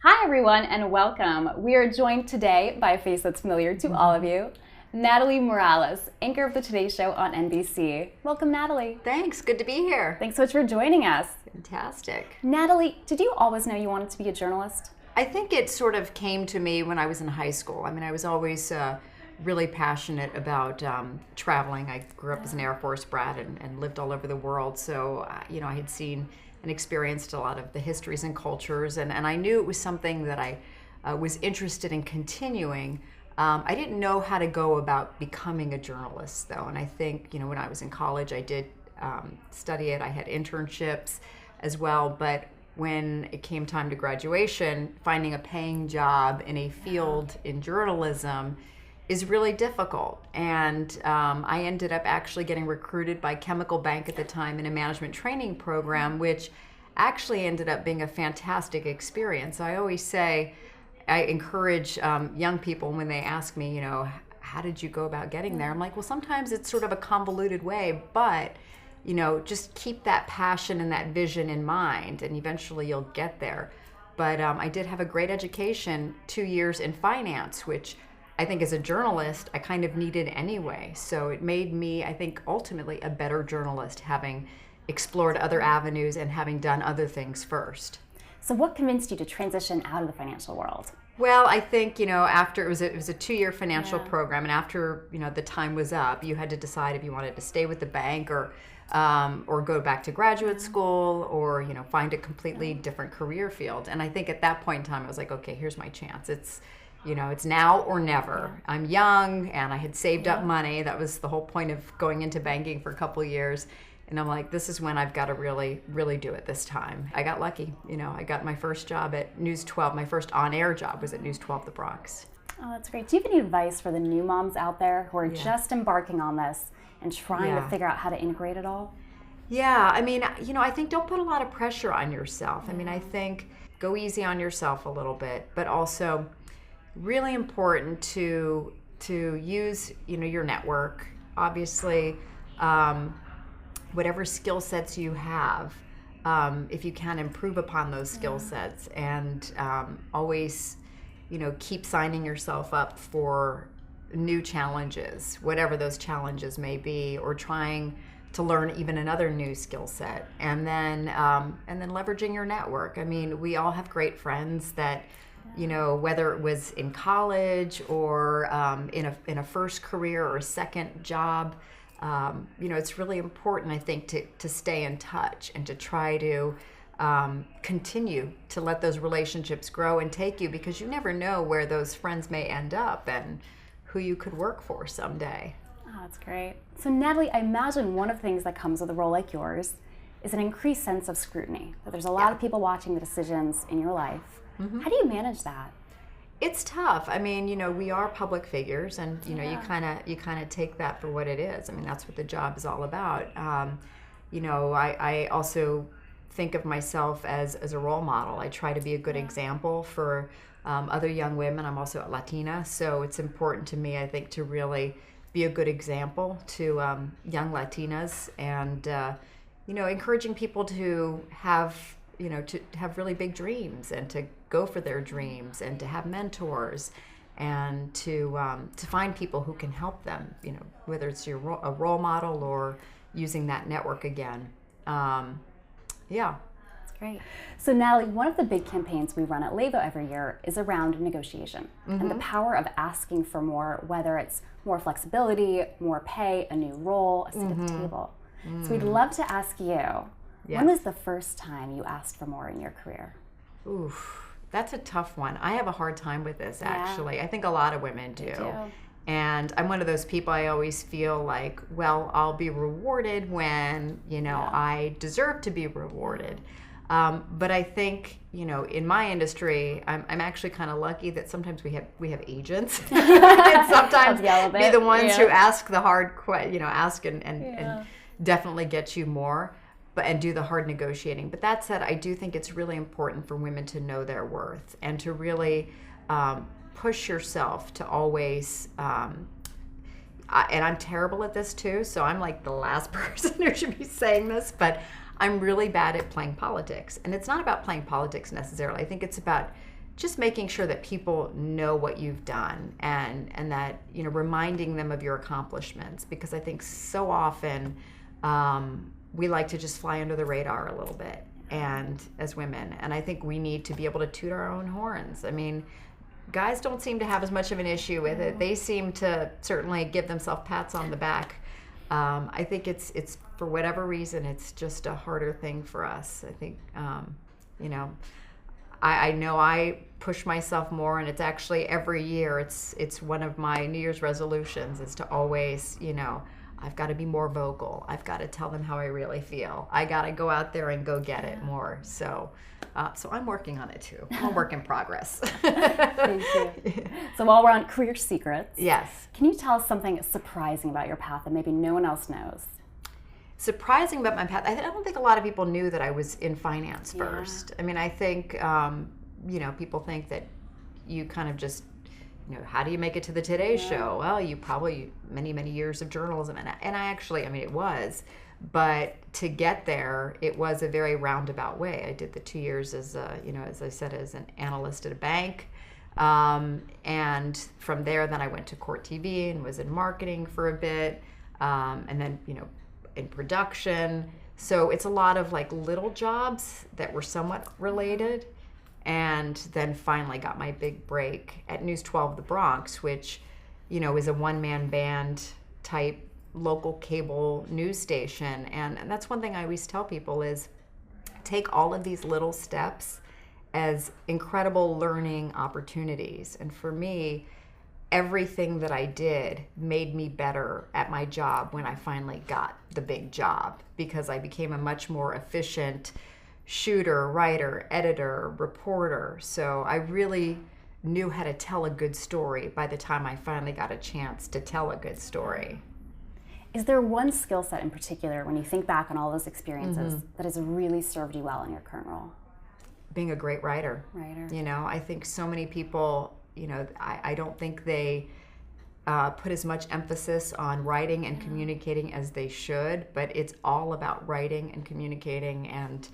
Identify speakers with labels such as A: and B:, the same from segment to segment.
A: Hi everyone and welcome. We are joined today by a face that's familiar to all of you, Natalie Morales, anchor of the Today Show on NBC. Welcome, Natalie.
B: Thanks, good to be here.
A: Thanks so much for joining us.
B: Fantastic.
A: Natalie, did you always know you wanted to be a journalist?
B: I think it sort of came to me when I was in high school. I mean, I was always really passionate about traveling. I grew up as an Air Force brat and lived all over the world. So, I had seen and experienced a lot of the histories and cultures, and I knew it was something that I was interested in continuing. I didn't know how to go about becoming a journalist, though, and I think, when I was in college, I did study it. I had internships as well, but when it came time to graduation, finding a paying job in a field in journalism is really difficult. And I ended up actually getting recruited by Chemical Bank at the time in a management training program, which actually ended up being a fantastic experience. I always say, I encourage young people when they ask me, how did you go about getting there? I'm like, well, sometimes it's sort of a convoluted way, but just keep that passion and that vision in mind, and eventually you'll get there. But I did have a great education, 2 years in finance, which I think as a journalist, I kind of needed anyway. So it made me, I think, ultimately a better journalist, having explored other avenues and having done other things first.
A: So what convinced you to transition out of the financial world?
B: Well, I think, after it was a 2-year financial program, and after, the time was up, you had to decide if you wanted to stay with the bank or go back to graduate school or, find a completely different career field. And I think at that point in time, I was like, okay, here's my chance. It's now or never. I'm young and I had saved up money. That was the whole point of going into banking for a couple of years. And I'm like, this is when I've got to really, really do it this time. I got lucky. I got my first job at News 12. My first on-air job was at News 12 The Bronx.
A: Oh, that's great. Do you have any advice for the new moms out there who are just embarking on this and trying to figure out how to integrate it all?
B: Yeah, I mean, I think don't put a lot of pressure on yourself. I mean, I think go easy on yourself a little bit, but also really important to use, your network. Obviously, whatever skill sets you have, if you can improve upon those skill sets, and always, keep signing yourself up for new challenges, whatever those challenges may be, or trying to learn even another new skill set, and then leveraging your network. I mean, we all have great friends that, whether it was in college or in a first career or a second job, it's really important, I think, to stay in touch and to try to continue to let those relationships grow and take you, because you never know where those friends may end up and who you could work for someday.
A: Oh, that's great. So Natalie, I imagine one of the things that comes with a role like yours is an increased sense of scrutiny, that there's a lot of people watching the decisions in your life. How do you manage that?
B: It's tough. I mean, we are public figures, and you kind of take that for what it is. I mean, that's what the job is all about. I also think of myself as a role model. I try to be a good example for other young women. I'm also Latina, so it's important to me, I think, to really be a good example to young Latinas, and encouraging people to have really big dreams, and to go for their dreams, and to have mentors, and to find people who can help them, whether it's a role model or using that network again.
A: That's great. So Natalie, one of the big campaigns we run at LAVO every year is around negotiation and the power of asking for more, whether it's more flexibility, more pay, a new role, a seat at the table. So we'd love to ask you, when was the first time you asked for more in your career?
B: Oof. That's a tough one. I have a hard time with this, actually. I think a lot of women do. And I'm one of those people, I always feel like, well, I'll be rewarded when, I deserve to be rewarded. But I think, in my industry, I'm actually kind of lucky that sometimes we have agents, and sometimes be the ones who ask the hard ask and definitely get you more, and do the hard negotiating. But that said, I do think it's really important for women to know their worth, and to really push yourself to always, and I'm terrible at this too, so I'm like the last person who should be saying this, but I'm really bad at playing politics. And it's not about playing politics necessarily. I think it's about just making sure that people know what you've done, and that, reminding them of your accomplishments, because I think so often we like to just fly under the radar a little bit, and as women, and I think we need to be able to toot our own horns. I mean, guys don't seem to have as much of an issue with it. They seem to certainly give themselves pats on the back. I think it's for whatever reason, it's just a harder thing for us. I think, I know I push myself more, and it's actually every year, it's one of my New Year's resolutions is to always, I've got to be more vocal. I've got to tell them how I really feel. I got to go out there and go get it more. So I'm working on it too. I'm a work in progress.
A: Thank you. So while we're on career secrets,
B: yes,
A: can you tell us something surprising about your path that maybe no one else knows?
B: Surprising about my path, I don't think a lot of people knew that I was in finance first. I mean, I think, people think that you kind of just, how do you make it to the Today Show? Well, you probably many, many years of journalism. And I actually, it was. But to get there, it was a very roundabout way. I did the 2 years as, as I said, as an analyst at a bank. And from there, then I went to Court TV and was in marketing for a bit. And then, in production. So it's a lot of like little jobs that were somewhat related. And then finally got my big break at News 12 The Bronx, which, is a one-man band type local cable news station. And that's one thing I always tell people is take all of these little steps as incredible learning opportunities. And for me, everything that I did made me better at my job when I finally got the big job, because I became a much more efficient shooter, writer, editor, reporter. So I really knew how to tell a good story by the time I finally got a chance to tell a good story.
A: Is there one skill set in particular, when you think back on all those experiences, that has really served you well in your current role?
B: Being a great writer. I think so many people, I don't think they put as much emphasis on writing and communicating as they should, but it's all about writing and communicating and,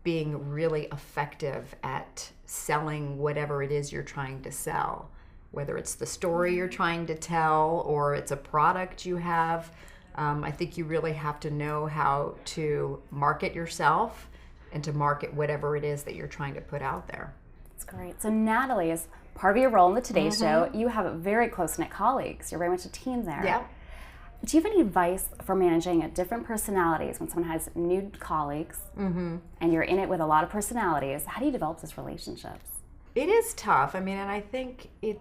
B: being really effective at selling whatever it is you're trying to sell, whether it's the story you're trying to tell or it's a product you have. I think you really have to know how to market yourself and to market whatever it is that you're trying to put out there.
A: That's great. So Natalie, as part of your role in the Today Show, you have very close-knit colleagues. You're very much a team there.
B: Yeah.
A: Do you have any advice for managing different personalities when someone has new colleagues and you're in it with a lot of personalities? How do you develop those relationships?
B: It is tough. And I think we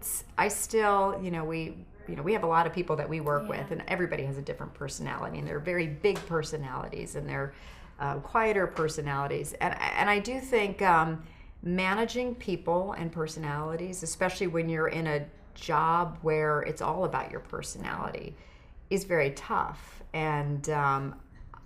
B: have a lot of people that we work with, and everybody has a different personality, and they're very big personalities, and they're quieter personalities. And I do think managing people and personalities, especially when you're in a job where it's all about your personality, is very tough. And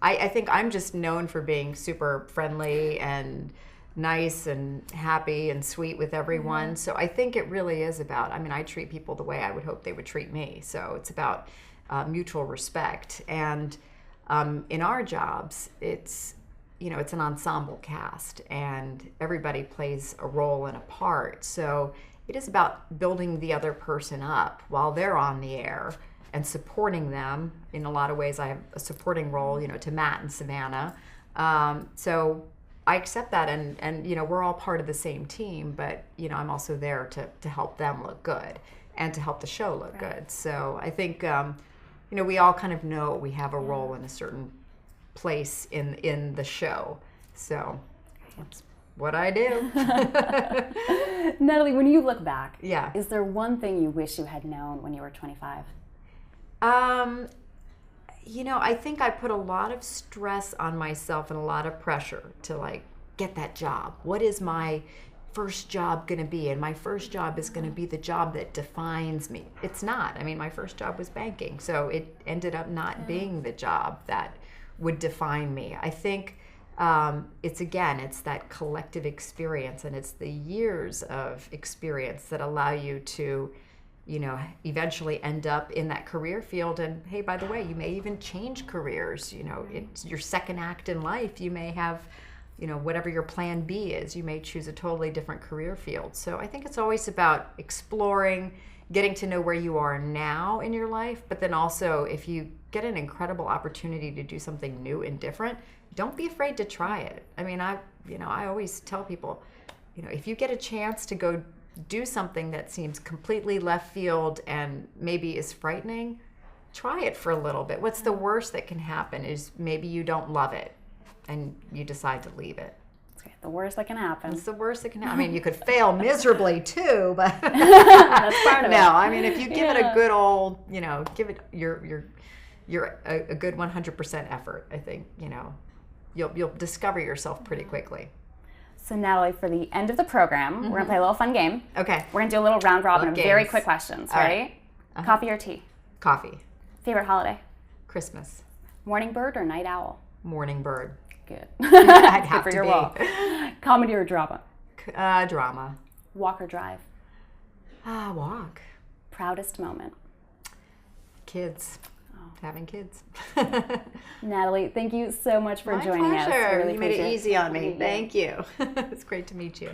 B: I think I'm just known for being super friendly and nice and happy and sweet with everyone. So I think it really is about, I treat people the way I would hope they would treat me. So it's about mutual respect. And in our jobs, it's an ensemble cast, and everybody plays a role and a part. So it is about building the other person up while they're on the air and supporting them. In a lot of ways, I have a supporting role, to Matt and Savannah. So I accept that, and we're all part of the same team, but I'm also there to help them look good and to help the show look good. So I think we all kind of know we have a role in a certain place in the show. So that's what I do.
A: Natalie, when you look back,
B: yeah,
A: is there one thing you wish you had known when you were 25?
B: I think I put a lot of stress on myself and a lot of pressure to get that job. What is my first job going to be? And my first job is going to be the job that defines me. It's not. My first job was banking, so it ended up not being the job that would define me. I think it's that collective experience, and it's the years of experience that allow you to eventually end up in that career field. And hey, by the way, you may even change careers. It's your second act in life. You may have whatever your plan B is, you may choose a totally different career field. So I think it's always about exploring, getting to know where you are now in your life, but then also if you get an incredible opportunity to do something new and different, don't be afraid to try it. I mean, I always tell people, if you get a chance to go do something that seems completely left field and maybe is frightening, try it for a little bit. What's the worst that can happen is maybe you don't love it and you decide to leave it.
A: Okay, the worst that can happen.
B: It's the worst that can happen. I mean, you could fail miserably too, but
A: that's part of it.
B: No, I mean, if you give it a good old, give it your a good 100% effort, I think, you'll discover yourself pretty quickly.
A: So Natalie, for the end of the program, we're gonna play a little fun game.
B: Okay.
A: We're gonna do a little round robin of
B: Games.
A: very quick questions.
B: All
A: Ready?
B: right. Uh-huh.
A: Coffee or tea?
B: Coffee.
A: Favorite holiday?
B: Christmas.
A: Morning bird or night owl?
B: Morning bird.
A: Good.
B: I'd have
A: Good for
B: to
A: your
B: be.
A: wall. Comedy or drama?
B: Drama.
A: Walk or drive?
B: Walk.
A: Proudest moment?
B: Kids. Having kids.
A: Natalie, thank you so much for
B: My
A: joining us. I
B: pleasure.
A: really
B: You made it
A: appreciate
B: easy on me.
A: meeting you.
B: Thank you. It's great to meet you.